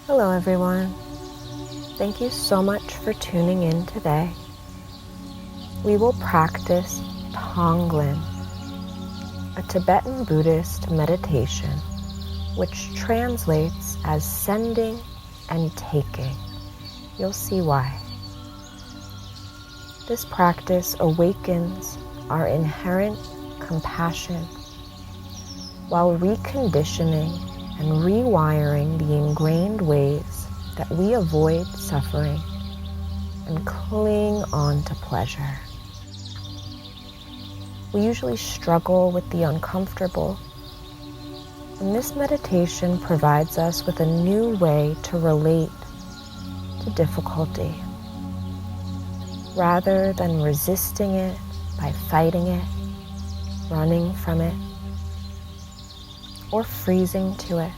Hello everyone. Thank you so much for tuning in today. We will practice Tonglen, a Tibetan Buddhist meditation which translates as sending and taking. You'll see why. This practice awakens our inherent compassion while reconditioning and rewiring the ingrained ways that we avoid suffering and cling on to pleasure. We usually struggle with the uncomfortable, and this meditation provides us with a new way to relate to difficulty, rather than resisting it by fighting it, running from it, or freezing to it.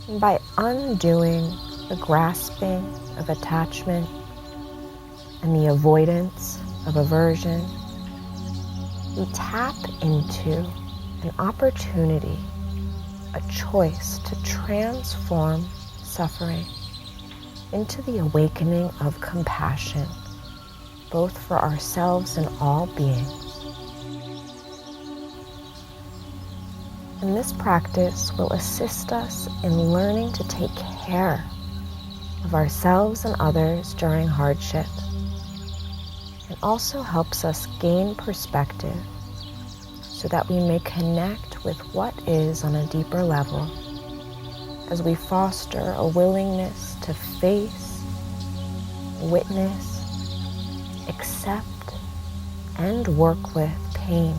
And by undoing the grasping of attachment and the avoidance of aversion, we tap into an opportunity, a choice to transform suffering into the awakening of compassion, both for ourselves and all beings. And this practice will assist us in learning to take care of ourselves and others during hardship. It also helps us gain perspective so that we may connect with what is on a deeper level as we foster a willingness to face, witness, accept, and work with pain.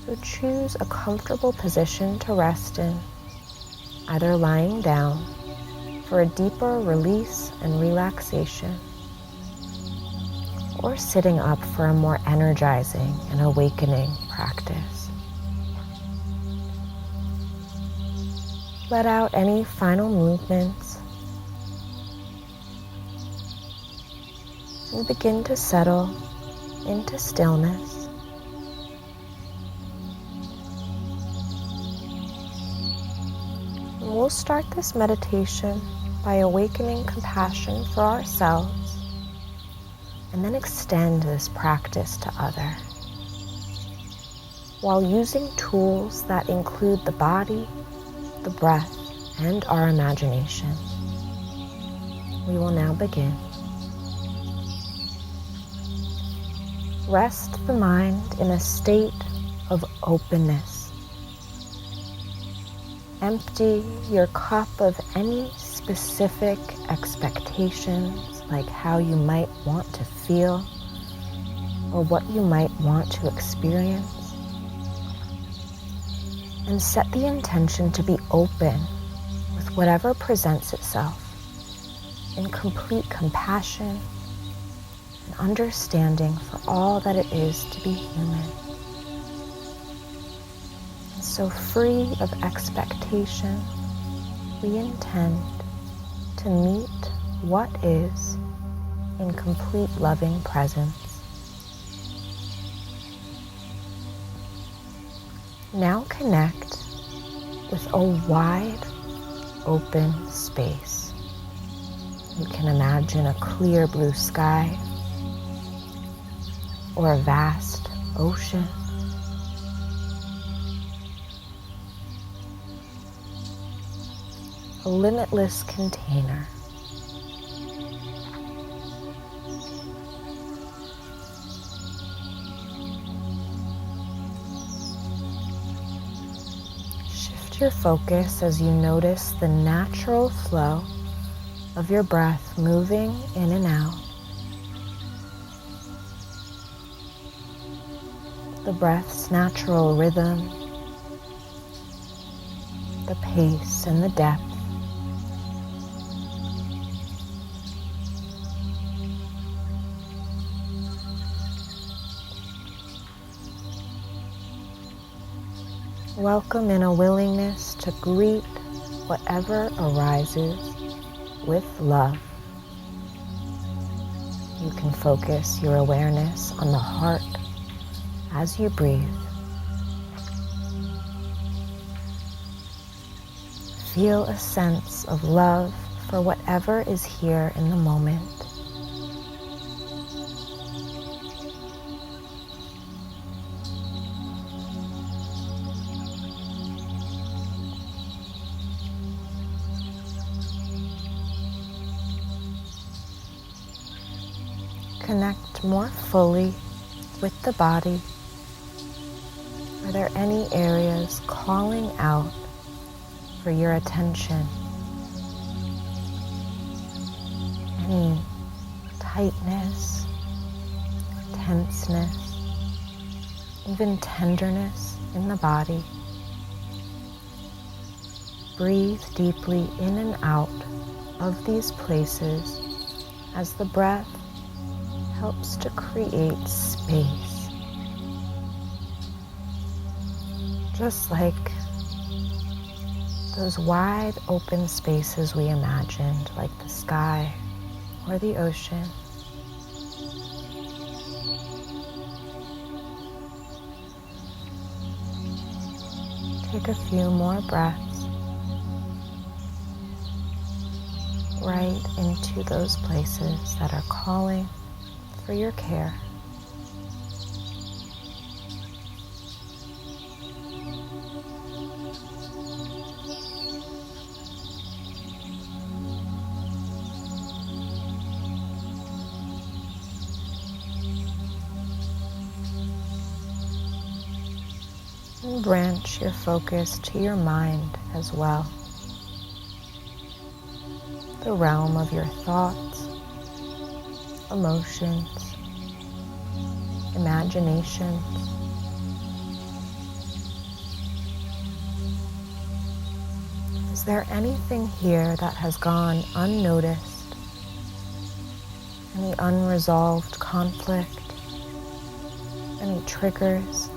So choose a comfortable position to rest in, either lying down for a deeper release and relaxation, or sitting up for a more energizing and awakening practice. Let out any final movements and begin to settle into stillness. We'll start this meditation by awakening compassion for ourselves and then extend this practice to others while using tools that include the body, the breath, and our imagination. We will now begin. Rest the mind in a state of openness. Empty your cup of any specific expectations, like how you might want to feel or what you might want to experience, and set the intention to be open with whatever presents itself in complete compassion and understanding for all that it is to be human. So free of expectation, we intend to meet what is in complete loving presence. Now connect with a wide open space. You can imagine a clear blue sky or a vast ocean. A limitless container. Shift your focus as you notice the natural flow of your breath moving in and out. The breath's natural rhythm, the pace and the depth. Welcome in a willingness to greet whatever arises with love. You can focus your awareness on the heart as you breathe. feel a sense of love for whatever is here in the moment. Connect more fully with the body. Are there any areas calling out for your attention? Any tightness, tenseness, even tenderness in the body? Breathe deeply in and out of these places as the breath helps to create space. Just like those wide open spaces we imagined, like the sky or the ocean. Take a few more breaths right into those places that are calling for your care. And branch your focus to your mind as well. The realm of your thoughts, emotions, imagination. Is there anything here that has gone unnoticed? Any unresolved conflict? Any triggers?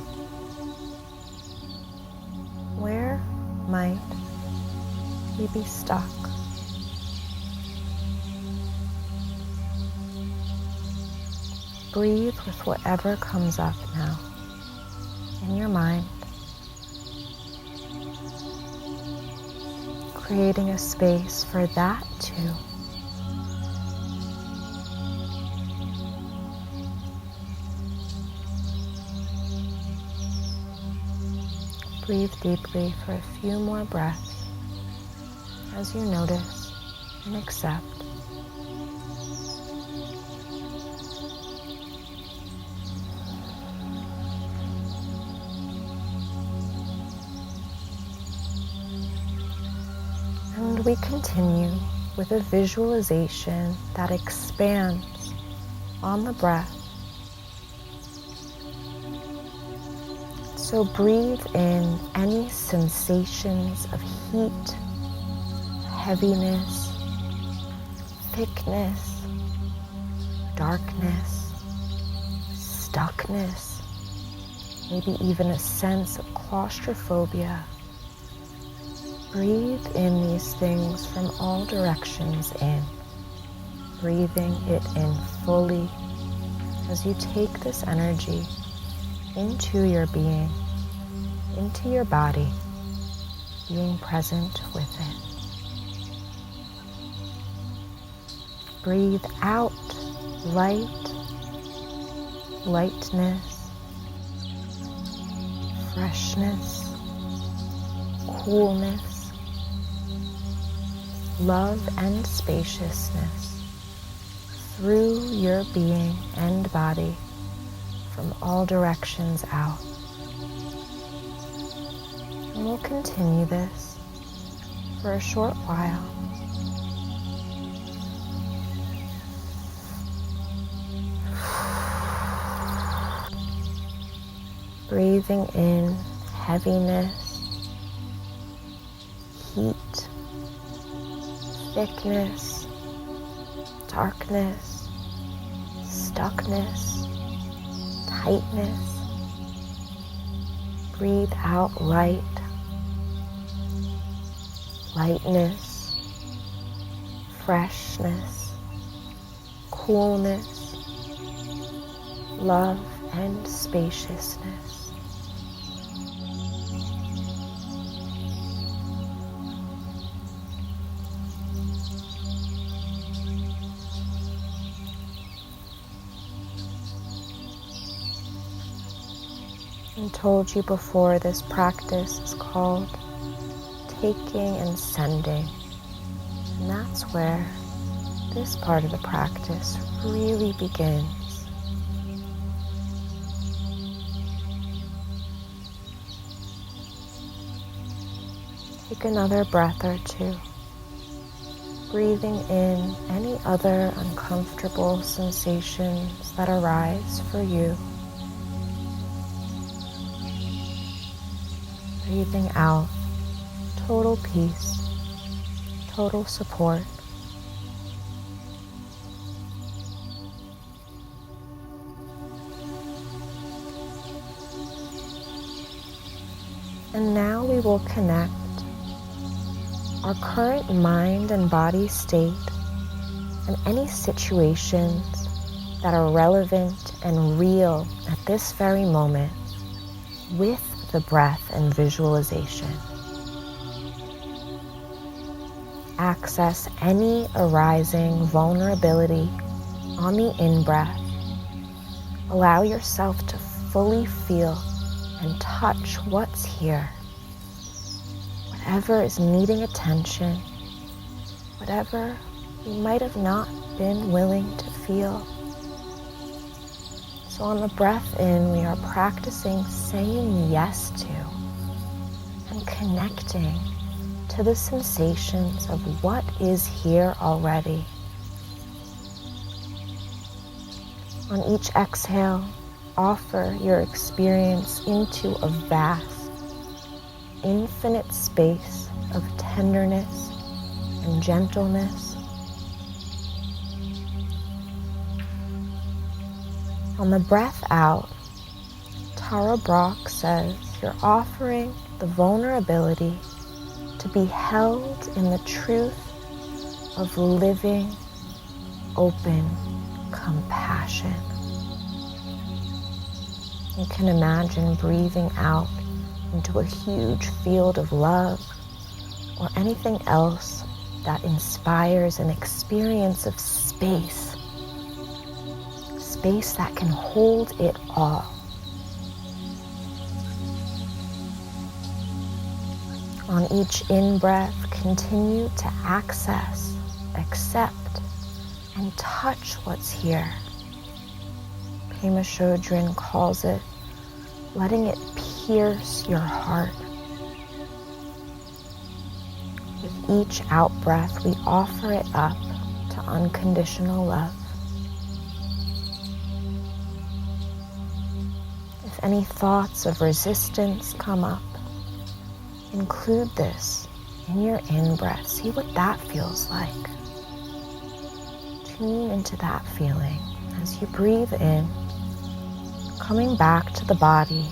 Where might we be stuck? Breathe with whatever comes up now in your mind, creating a space for that too. Breathe deeply for a few more breaths as you notice and accept. And we continue with a visualization that expands on the breath. So breathe in any sensations of heat, heaviness, thickness, darkness, stuckness, maybe even a sense of claustrophobia. Breathe in these things from all directions in, breathing it in fully as you take this energy into your being, into your body, being present with it. Breathe out light, lightness, freshness, coolness, love and spaciousness through your being and body from all directions out. And we'll continue this for a short while. Breathing in heaviness, heat, thickness, darkness, stuckness, tightness. Breathe out light, lightness, freshness, coolness, love and spaciousness. I told you before, this practice is called taking and sending. And that's where this part of the practice really begins. Take another breath or two, breathing in any other uncomfortable sensations that arise for you. Breathing out total peace, total support. And now we will connect our current mind and body state and any situations that are relevant and real at this very moment with the breath and visualization. Access any arising vulnerability on the in-breath. Allow yourself to fully feel and touch what's here. Whatever is needing attention, whatever you might have not been willing to feel. So on the breath in, we are practicing saying yes to and connecting to the sensations of what is here already. On each exhale, offer your experience into a vast, infinite space of tenderness and gentleness. On the breath out, Tara Brach says you're offering the vulnerability to be held in the truth of living, open compassion. You can imagine breathing out into a huge field of love or anything else that inspires an experience of space. Space that can hold it all. On each in-breath, continue to access, accept, and touch what's here. Pema Chodron calls it letting it pierce your heart. With each out-breath, we offer it up to unconditional love. If any thoughts of resistance come up, include this in your in-breath. See what that feels like. Tune into that feeling as you breathe in, coming back to the body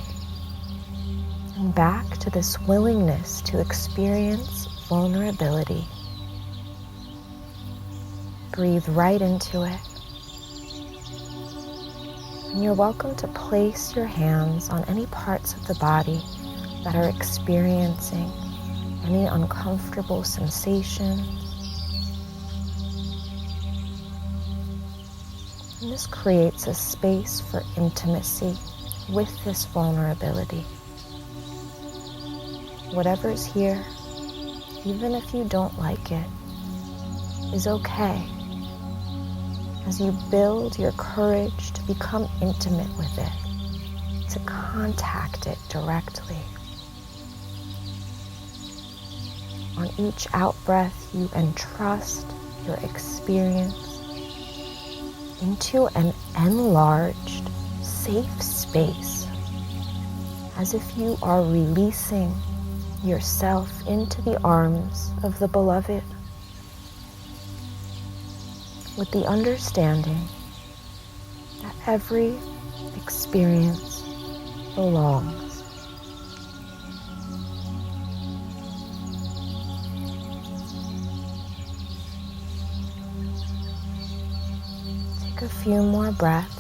and back to this willingness to experience vulnerability. Breathe right into it. And you're welcome to place your hands on any parts of the body that are experiencing any uncomfortable sensation. And this creates a space for intimacy with this vulnerability. Whatever's here, even if you don't like it, is okay. As you build your courage to become intimate with it, to contact it directly. On each out-breath, you entrust your experience into an enlarged, safe space, as if you are releasing yourself into the arms of the beloved, with the understanding that every experience belongs. Take a few more breaths.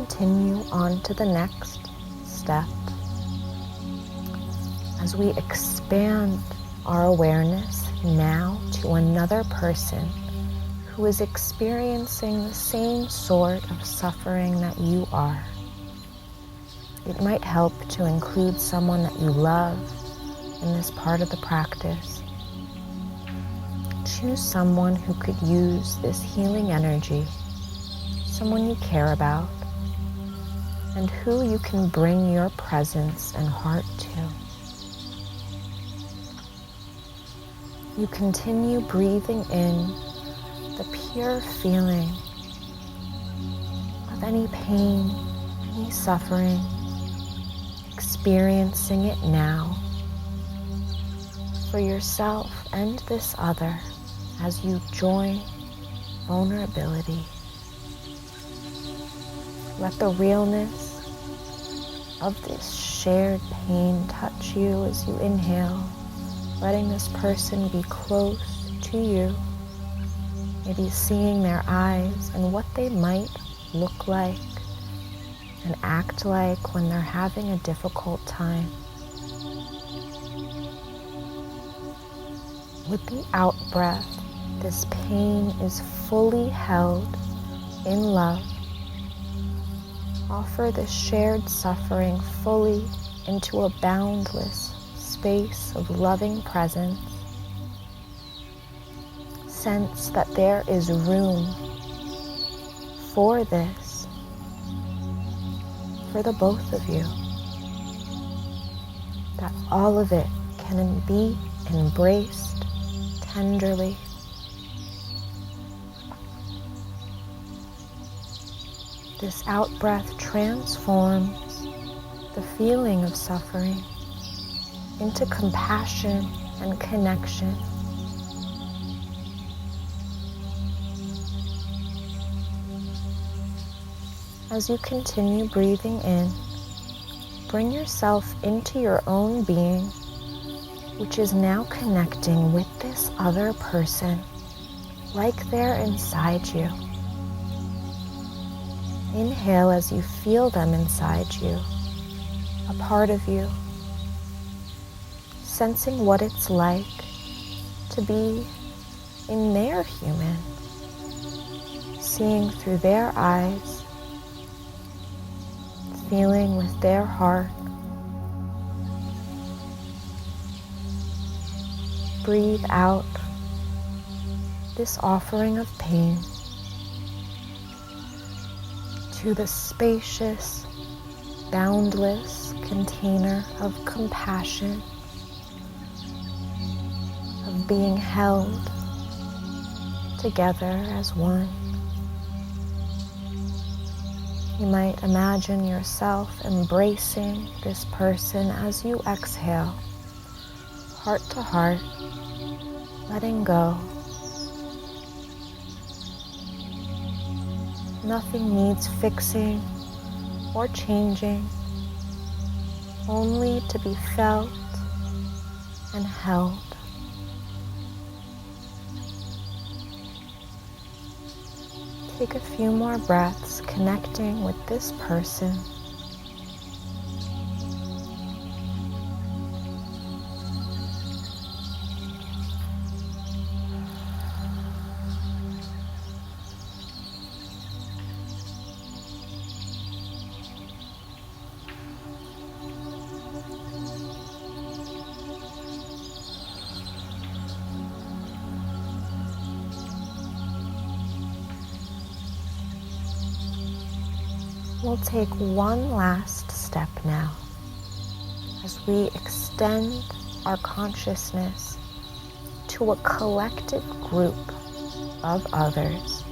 continue on to the next step, as we expand our awareness now to another person who is experiencing the same sort of suffering that you are. It might help to include someone that you love in this part of the practice. Choose someone who could use this healing energy, someone you care about, and who you can bring your presence and heart to. You continue breathing in the pure feeling of any pain, any suffering, experiencing it now for yourself and this other as you join vulnerability. Let the realness of this shared pain touch you as you inhale, letting this person be close to you, maybe seeing their eyes and what they might look like and act like when they're having a difficult time. With the out-breath, this pain is fully held in love. Offer the shared suffering fully into a boundless space of loving presence. Sense that there is room for this, for the both of you, that all of it can be embraced tenderly. This out-breath transforms the feeling of suffering into compassion and connection. As you continue breathing in, bring yourself into your own being, which is now connecting with this other person, like they're inside you. Inhale as you feel them inside you, a part of you, sensing what it's like to be in their human, seeing through their eyes, feeling with their heart. Breathe out this offering of pain to the spacious, boundless container of compassion, of being held together as one. You might imagine yourself embracing this person as you exhale, heart to heart, letting go. Nothing needs fixing or changing, only to be felt and held. Take a few more breaths connecting with this person. We'll take one last step now as we extend our consciousness to a collective group of others,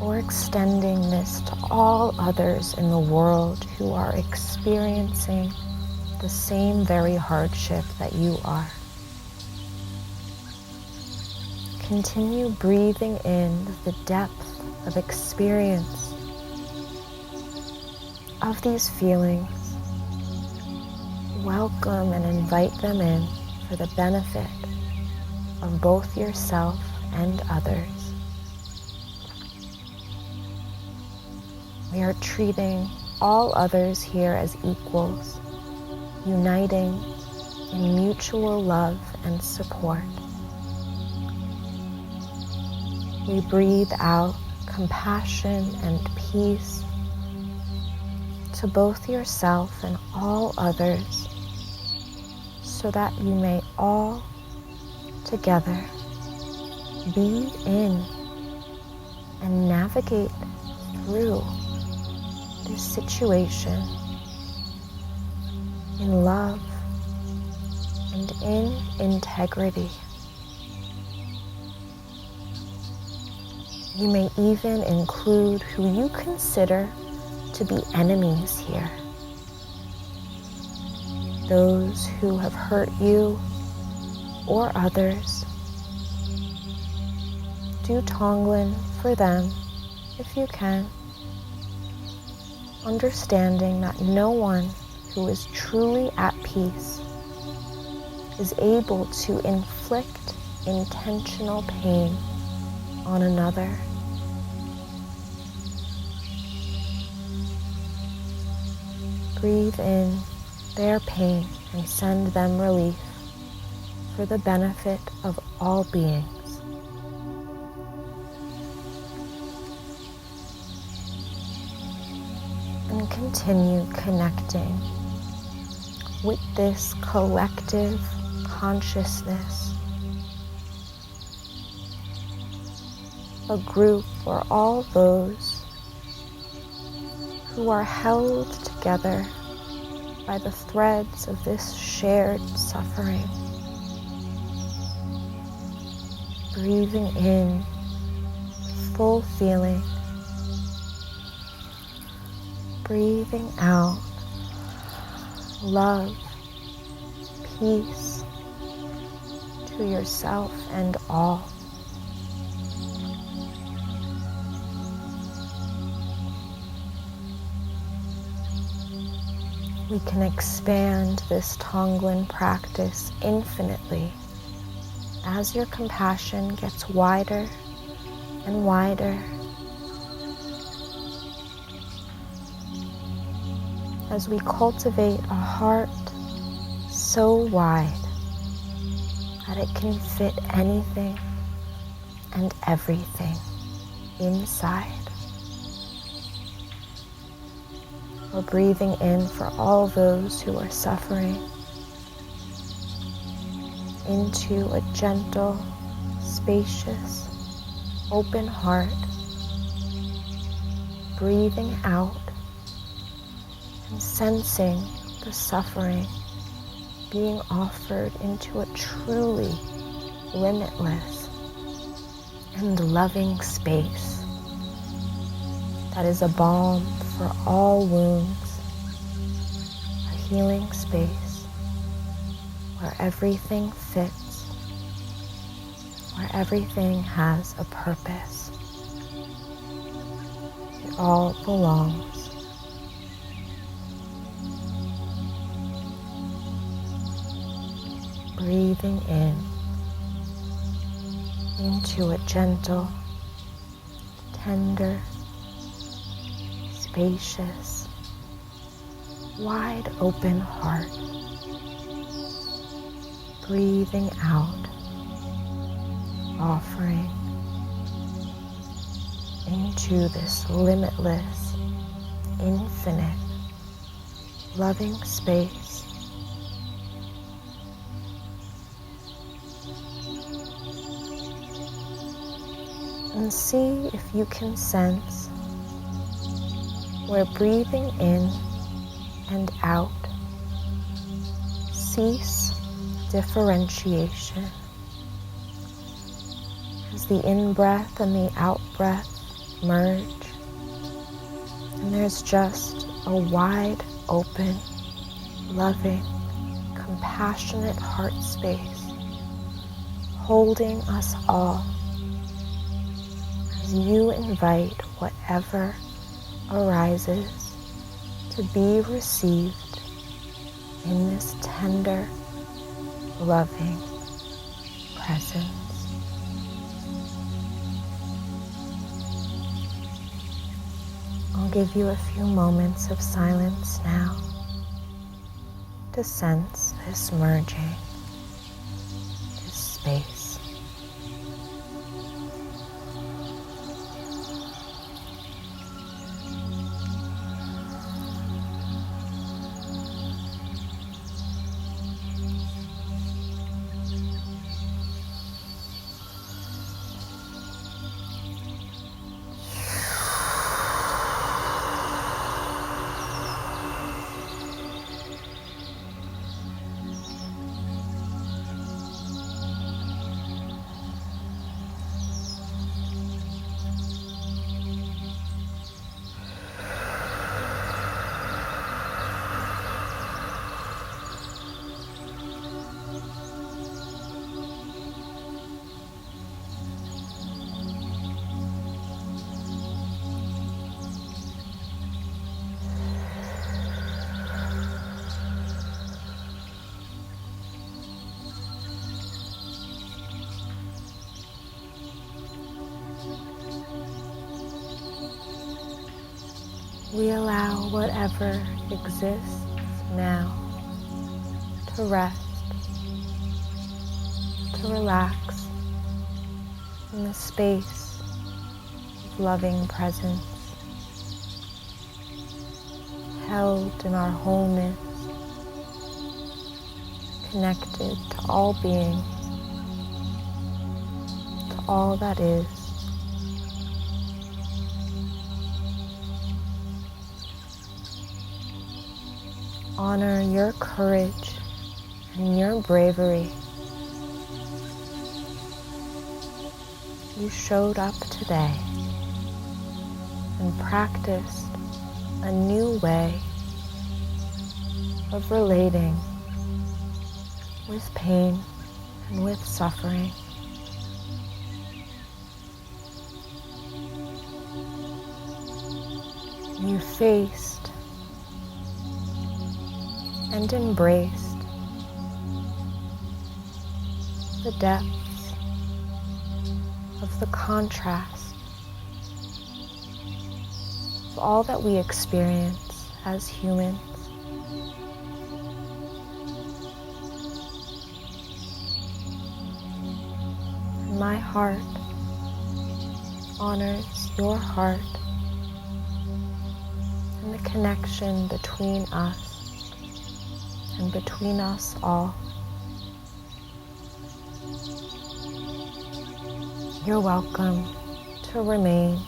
or extending this to all others in the world who are experiencing the same very hardship that you are. Continue breathing in the depth of experience of these feelings. Welcome and invite them in for the benefit of both yourself and others. We are treating all others here as equals, uniting in mutual love and support. We breathe out compassion and peace to both yourself and all others, so that you may all together be in and navigate through this situation in love and in integrity. You may even include who you consider to be enemies here. Those who have hurt you or others. Do Tonglen for them if you can, understanding that no one who is truly at peace is able to inflict intentional pain on another. Breathe in their pain and send them relief for the benefit of all beings. And continue connecting with this collective consciousness, a group or all those who are held together by the threads of this shared suffering. Breathing in full feeling, breathing out love, peace to yourself and all. We can expand this Tonglen practice infinitely as your compassion gets wider and wider, as we cultivate a heart so wide that it can fit anything and everything inside. We're breathing in for all those who are suffering into a gentle, spacious, open heart. Breathing out and sensing the suffering being offered into a truly limitless and loving space that is a balm for all wounds, a healing space where everything fits, where everything has a purpose. It all belongs. Breathing in into a gentle, tender, spacious, wide open heart. Breathing out, offering into this limitless, infinite, loving space. And see if you can sense where breathing in and out cease differentiation, as the in-breath and the out-breath merge, and there's just a wide open, loving, compassionate heart space holding us all as you invite whatever arises to be received in this tender, loving presence. give you a few moments of silence now to sense this merging, this space. We allow whatever exists now to rest, to relax in the space of loving presence, held in our wholeness, connected to all being, to all that is. Honor your courage and your bravery. You showed up today and practiced a new way of relating with pain and with suffering. You faced and embraced the depths of the contrast of all that we experience as humans. And my heart honors your heart and the connection between us and between us all. You're welcome to remain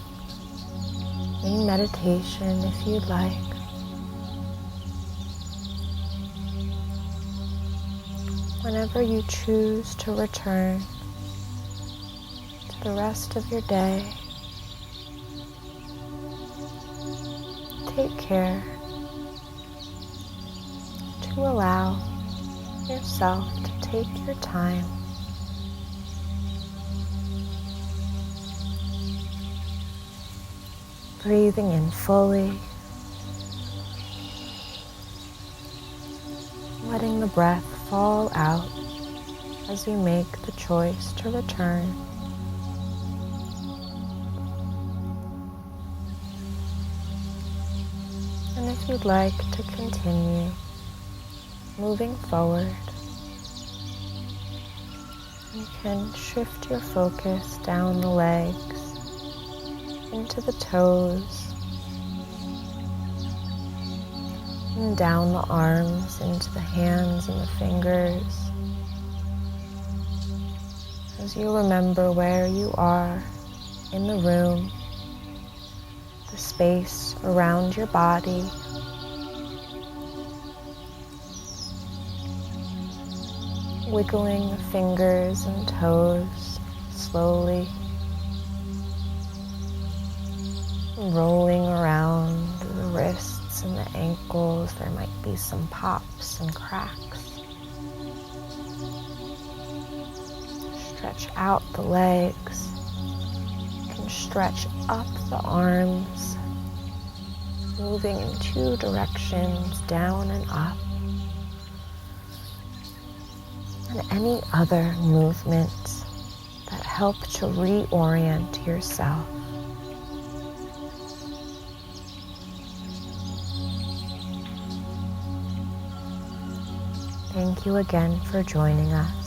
in meditation if you'd like. Whenever you choose to return to the rest of your day, take care to allow yourself to take your time. Breathing in fully, letting the breath fall out as you make the choice to return. And if you'd like to continue moving forward, you can shift your focus down the legs, into the toes, and down the arms, into the hands and the fingers. As you remember where you are in the room, the space around your body, wiggling the fingers and toes slowly, rolling around the wrists and the ankles. There might be some pops and cracks. Stretch out the legs. You can stretch up the arms, moving in two directions, down and up. And any other movements that help to reorient yourself. Thank you again for joining us.